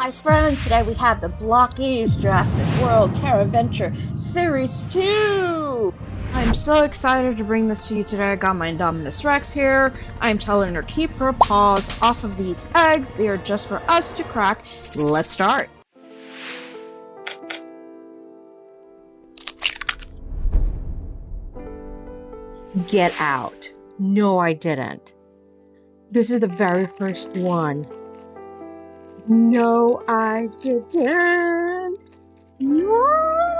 Hi friends, today we have the Blokees Jurassic World Terraventure Series 2! I'm so excited to bring this to you today. I got my Indominus Rex here. I'm telling her keep her paws off of these eggs. They are just for us to crack. Let's start. Get out. No, I didn't. This is the very first one. No, I didn't. No.